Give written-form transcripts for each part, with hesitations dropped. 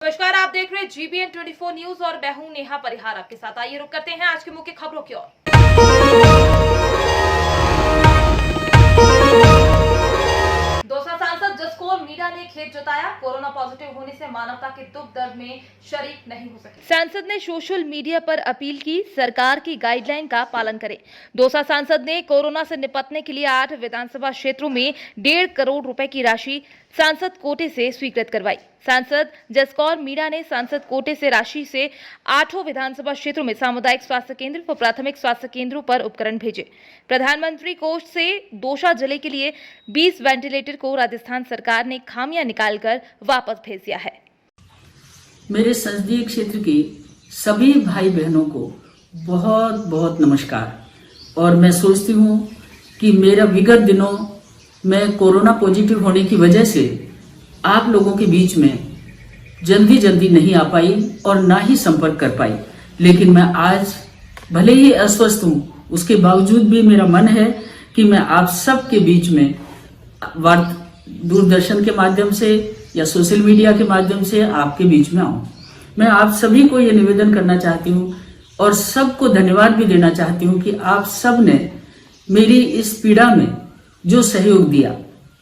नमस्कार, आप देख रहे हैं GBN 24 न्यूज और मैं हूं नेहा परिहार आपके साथ। आइए रुक करते हैं आज की मुख्य खबरों की ओर। दौसा सांसद जसकौर मीणा ने खेद जताया, कोरोना पॉजिटिव होने से मानवता के दुख दर्द में शरीक नहीं हो सके। सांसद ने सोशल मीडिया पर अपील की, सरकार की गाइडलाइन का पालन करें। दौसा सांसद ने कोरोना से निपटने के लिए 8 विधानसभा क्षेत्रों में 1.5 करोड़ रुपए की राशि सांसद कोटे से स्वीकृत करवाई। सांसद जसकौर मीणा ने सांसद कोटे से राशि से 8 विधानसभा क्षेत्रों में सामुदायिक स्वास्थ्य केंद्र व प्राथमिक स्वास्थ्य केंद्रों पर उपकरण भेजे। प्रधानमंत्री कोष से दौसा जिले के लिए 20 वेंटिलेटर को राजस्थान सरकार ने खामियां निकालकर वापस भेज दिया है। मेरे संसदीय क्षेत्र के सभी भाई बहनों को बहुत बहुत नमस्कार। और मैं सोचती हूँ कि मेरा विगत दिनों में कोरोना पॉजिटिव होने की वजह से आप लोगों के बीच में जल्दी नहीं आ पाई और ना ही संपर्क कर पाई, लेकिन मैं आज भले ही अस्वस्थ हूँ, उसके बावजूद भी मेरा मन है कि मैं आप सब के बीच में दूरदर्शन के माध्यम से या सोशल मीडिया के माध्यम से आपके बीच में आऊं। मैं आप सभी को ये निवेदन करना चाहती हूँ और सबको धन्यवाद भी देना चाहती हूँ कि आप सब ने मेरी इस पीड़ा में जो सहयोग दिया,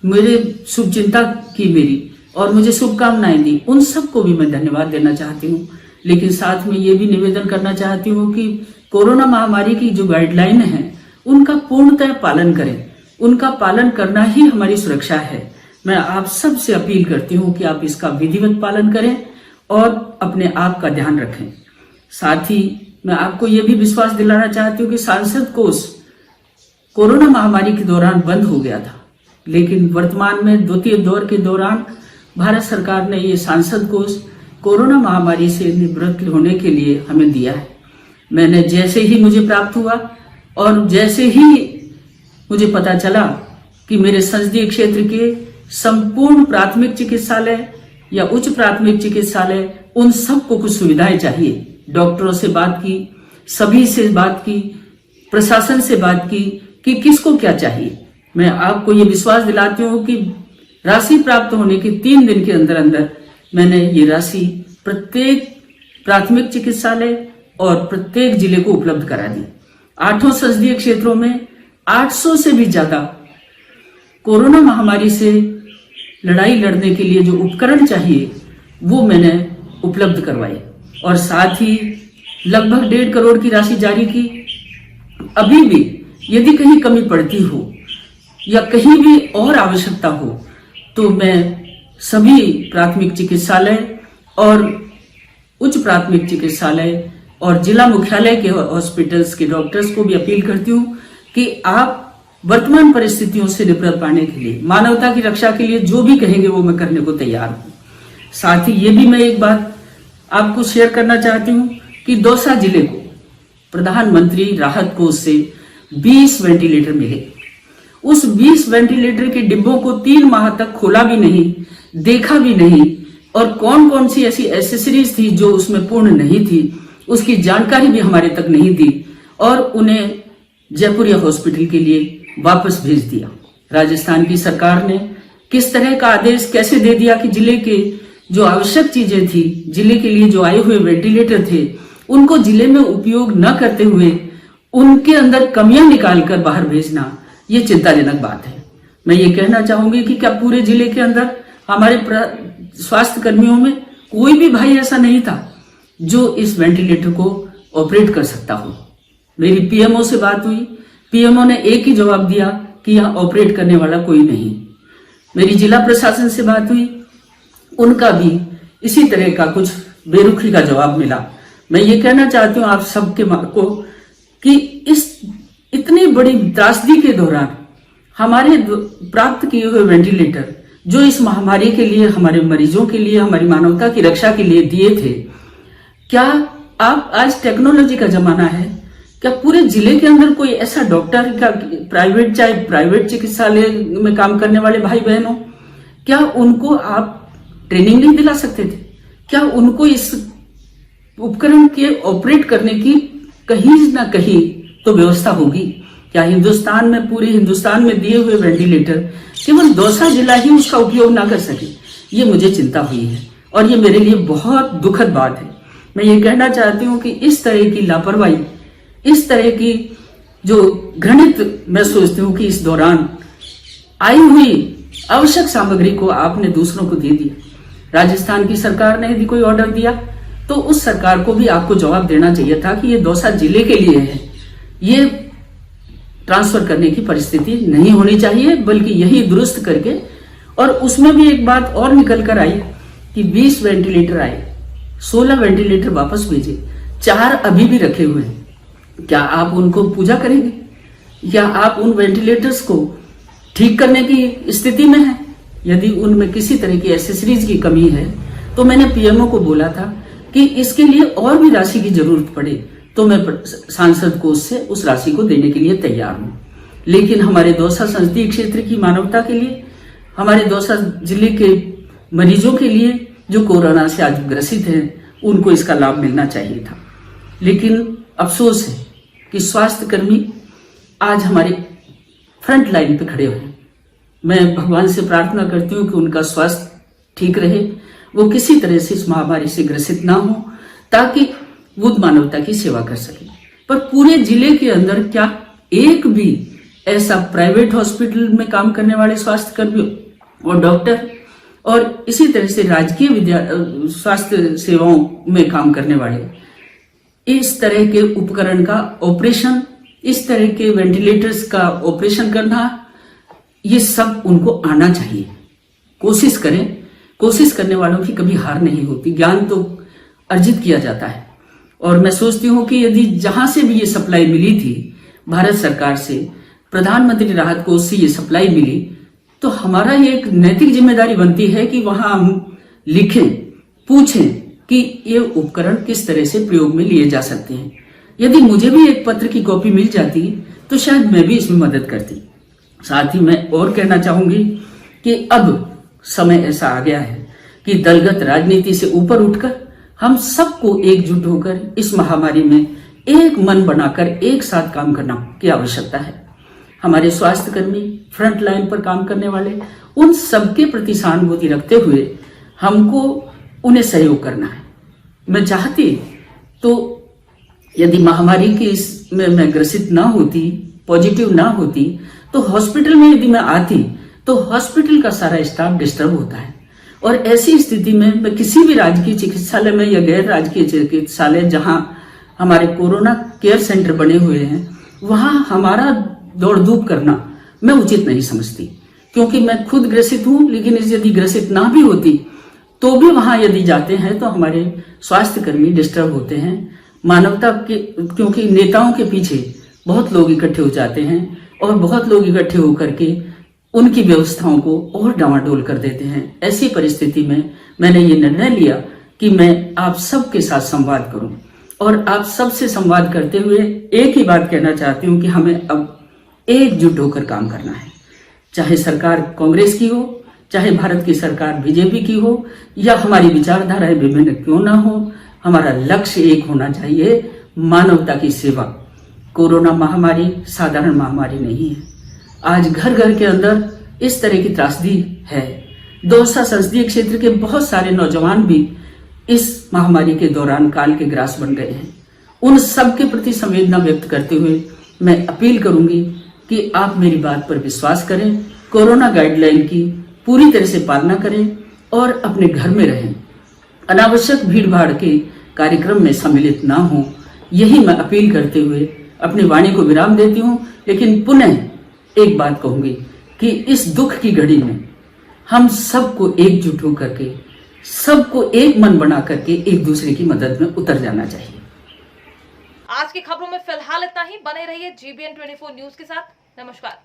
मेरे शुभचिंता की मेरी और मुझे शुभकामनाएं दी, उन सबको भी मैं धन्यवाद देना चाहती हूँ। लेकिन साथ में ये भी निवेदन करना चाहती हूँ कि कोरोना महामारी की जो गाइडलाइन है उनका पूर्णतः पालन करें। उनका पालन करना ही हमारी सुरक्षा है। मैं आप सब से अपील करती हूँ कि आप इसका विधिवत पालन करें और अपने आप का ध्यान रखें। साथ ही मैं आपको ये भी विश्वास दिलाना चाहती हूँ कि सांसद कोष कोरोना महामारी के दौरान बंद हो गया था, लेकिन वर्तमान में द्वितीय दौर के दौरान भारत सरकार ने ये सांसद कोष कोरोना महामारी से निवृत्त होने के लिए हमें दिया है। मैंने जैसे ही मुझे प्राप्त हुआ और जैसे ही मुझे पता चला कि मेरे संसदीय क्षेत्र के संपूर्ण प्राथमिक चिकित्सालय या उच्च प्राथमिक चिकित्सालय उन सबको कुछ सुविधाएं चाहिए, डॉक्टरों से बात की, सभी से बात की, प्रशासन से बात की कि किसको क्या चाहिए। मैं आपको ये विश्वास दिलाती हूँ कि राशि प्राप्त होने के 3 दिन के अंदर अंदर मैंने ये राशि प्रत्येक प्राथमिक चिकित्सालय और प्रत्येक जिले को उपलब्ध करा दी। 8 संसदीय क्षेत्रों में 800 से भी ज्यादा कोरोना महामारी से लड़ाई लड़ने के लिए जो उपकरण चाहिए वो मैंने उपलब्ध करवाए और साथ ही लगभग 1.5 करोड़ की राशि जारी की। अभी भी यदि कहीं कमी पड़ती हो या कहीं भी और आवश्यकता हो तो मैं सभी प्राथमिक चिकित्सालय और उच्च प्राथमिक चिकित्सालय और जिला मुख्यालय के हॉस्पिटल्स के डॉक्टर्स को भी अपील करती हूँ कि आप वर्तमान परिस्थितियों से निपट पाने के लिए, मानवता की रक्षा के लिए जो भी कहेंगे वो मैं करने को तैयार हूँ। साथ ही ये भी मैं एक बात आपको शेयर करना चाहती हूँ कि दौसा जिले को प्रधानमंत्री राहत कोष से 20 वेंटिलेटर मिले। उस 20 वेंटिलेटर के डिब्बों को 3 माह तक खोला भी नहीं, देखा भी नहीं और कौन कौन सी ऐसी एसेसरीज थी जो उसमें पूर्ण नहीं थी उसकी जानकारी भी हमारे तक नहीं दी और उन्हें जयपुरिया हॉस्पिटल के लिए वापस भेज दिया। राजस्थान की सरकार ने किस तरह का आदेश कैसे दे दिया कि जिले के जो आवश्यक चीजें थी, जिले के लिए जो आए हुए वेंटिलेटर थे, उनको जिले में उपयोग न करते हुए उनके अंदर कमियां निकालकर बाहर भेजना, ये चिंताजनक बात है। मैं ये कहना चाहूंगी कि क्या पूरे जिले के अंदर हमारे स्वास्थ्य कर्मियों में कोई भी भाई ऐसा नहीं था जो इस वेंटिलेटर को ऑपरेट कर सकता हो। मेरी पीएमओ से बात हुई, पीएमओ ने एक ही जवाब दिया कि यहाँ ऑपरेट करने वाला कोई नहीं। मेरी जिला प्रशासन से बात हुई, उनका भी इसी तरह का कुछ बेरुखी का जवाब मिला। मैं ये कहना चाहती हूँ आप सबके को कि इस इतनी बड़ी त्रासदी के दौरान हमारे प्राप्त किए हुए वेंटिलेटर जो इस महामारी के लिए, हमारे मरीजों के लिए, हमारी मानवता की रक्षा के लिए दिए थे, क्या आप आज टेक्नोलॉजी का जमाना है, क्या पूरे जिले के अंदर कोई ऐसा डॉक्टर का प्राइवेट, चाहे प्राइवेट चिकित्सालय में काम करने वाले भाई बहनों, क्या उनको आप ट्रेनिंग नहीं दिला सकते थे? क्या उनको इस उपकरण के ऑपरेट करने की कहीं ना कहीं तो व्यवस्था होगी? क्या हिंदुस्तान में, पूरे हिंदुस्तान में दिए हुए वेंटिलेटर केवल दौसा जिला ही उसका उपयोग ना कर सके? ये मुझे चिंता हुई है। और ये मेरे लिए बहुत दुखद बात है। मैं ये कहना चाहती हूँ कि इस तरह की लापरवाही, इस तरह की जो घृणित, मैं सोचती हूँ कि इस दौरान आई हुई आवश्यक सामग्री को आपने दूसरों को दे दिया। राजस्थान की सरकार ने यदि कोई ऑर्डर दिया तो उस सरकार को भी आपको जवाब देना चाहिए था कि ये दौसा जिले के लिए है, ये ट्रांसफर करने की परिस्थिति नहीं होनी चाहिए, बल्कि यही दुरुस्त करके। और उसमें भी एक बात और निकल कर आई कि 20 वेंटिलेटर आए, 16 वेंटिलेटर वापस भेजे, 4 अभी भी रखे हुए हैं। क्या आप उनको पूजा करेंगे या आप उन वेंटिलेटर्स को ठीक करने की स्थिति में है? यदि उनमें किसी तरह की एसेसरीज की कमी है तो मैंने पीएमओ को बोला था कि इसके लिए और भी राशि की जरूरत पड़े तो मैं सांसद कोष से उस राशि को देने के लिए तैयार हूं। लेकिन हमारे दौसा संसदीय क्षेत्र की मानवता के लिए, हमारे दौसा जिले के मरीजों के लिए जो कोरोना से आज ग्रसित हैं, उनको इसका लाभ मिलना चाहिए था। लेकिन अफसोस है कि स्वास्थ्य कर्मी आज हमारे फ्रंट लाइन पे खड़े हुए हैं। मैं भगवान से प्रार्थना करती हूँ कि उनका स्वास्थ्य ठीक रहे, वो किसी तरह से इस महामारी से ग्रसित ना हो, ताकि वो मानवता की सेवा कर सके। पर पूरे जिले के अंदर क्या एक भी ऐसा प्राइवेट हॉस्पिटल में काम करने वाले स्वास्थ्य कर्मी और डॉक्टर और इसी तरह से राजकीय स्वास्थ्य सेवाओं में काम करने वाले इस तरह के उपकरण का ऑपरेशन, इस तरह के वेंटिलेटर्स का ऑपरेशन करना, ये सब उनको आना चाहिए। कोशिश करें, कोशिश करने वालों की कभी हार नहीं होती। ज्ञान तो अर्जित किया जाता है। और मैं सोचती हूँ कि यदि जहां से भी ये सप्लाई मिली थी भारत सरकार से, प्रधानमंत्री राहत कोष से ये सप्लाई मिली, तो हमारा ये एक नैतिक जिम्मेदारी बनती है कि वहां हम लिखें, पूछें कि ये उपकरण किस तरह से प्रयोग में लिए जा सकते हैं। यदि मुझे भी एक पत्र की कॉपी मिल जाती तो शायद मैं भी इसमें मदद करती। साथ ही मैं और कहना चाहूंगी कि अब समय ऐसा आ गया है कि दलगत राजनीति से ऊपर उठकर हम सबको एकजुट होकर इस महामारी में एक मन बनाकर एक साथ काम करना की आवश्यकता है। हमारे स्वास्थ्य कर्मी, फ्रंट लाइन पर काम करने वाले, उन सबके प्रति सहानुभूति रखते हुए हमको उन्हें सहयोग करना है। मैं चाहती तो यदि महामारी की इसमें मैं ग्रसित ना होती, पॉजिटिव ना होती, तो हॉस्पिटल में यदि मैं आती तो हॉस्पिटल का सारा स्टाफ डिस्टर्ब होता है। और ऐसी स्थिति में मैं किसी भी राजकीय चिकित्सालय में या गैर राजकीय चिकित्सालय जहां हमारे कोरोना केयर सेंटर बने हुए हैं, वहां हमारा दौड़ धूप करना मैं उचित नहीं समझती, क्योंकि मैं खुद ग्रसित हूं। लेकिन यदि ग्रसित ना भी होती तो भी वहां यदि जाते हैं तो हमारे स्वास्थ्य कर्मी डिस्टर्ब होते हैं। मानवता के, क्योंकि नेताओं के पीछे बहुत लोग इकट्ठे हो जाते हैं और बहुत लोग इकट्ठे होकर के उनकी व्यवस्थाओं को और डामाडोल कर देते हैं। ऐसी परिस्थिति में मैंने ये निर्णय लिया कि मैं आप सबके साथ संवाद करूं और आप सबसे संवाद करते हुए एक ही बात कहना चाहती हूं कि हमें अब एकजुट होकर काम करना है। चाहे सरकार कांग्रेस की हो, चाहे भारत की सरकार बीजेपी की हो, या हमारी विचारधाराएं विभिन्न क्यों ना हो, हमारा लक्ष्य एक होना चाहिए, मानवता की सेवा। कोरोना महामारी साधारण महामारी नहीं है। आज घर घर के अंदर इस तरह की त्रासदी है। दौसा संसदीय क्षेत्र के बहुत सारे नौजवान भी इस महामारी के दौरान काल के ग्रास बन गए हैं। उन सब के प्रति संवेदना व्यक्त करते हुए मैं अपील करूंगी कि आप मेरी बात पर विश्वास करें, कोरोना गाइडलाइन की पूरी तरह से पालना करें और अपने घर में रहें। अनावश्यक भीड़ भाड़ के कार्यक्रम में सम्मिलित ना हो, यही मैं अपील करते हुए अपनी वाणी को विराम देती हूं। लेकिन पुनः एक बात कहूंगी कि इस दुख की घड़ी में हम सबको एकजुट होकर के, सबको एक मन बना करके एक दूसरे की मदद में उतर जाना चाहिए। आज की खबरों में फिलहाल इतना ही। बने रहिए GBN 24 न्यूज के साथ। नमस्कार।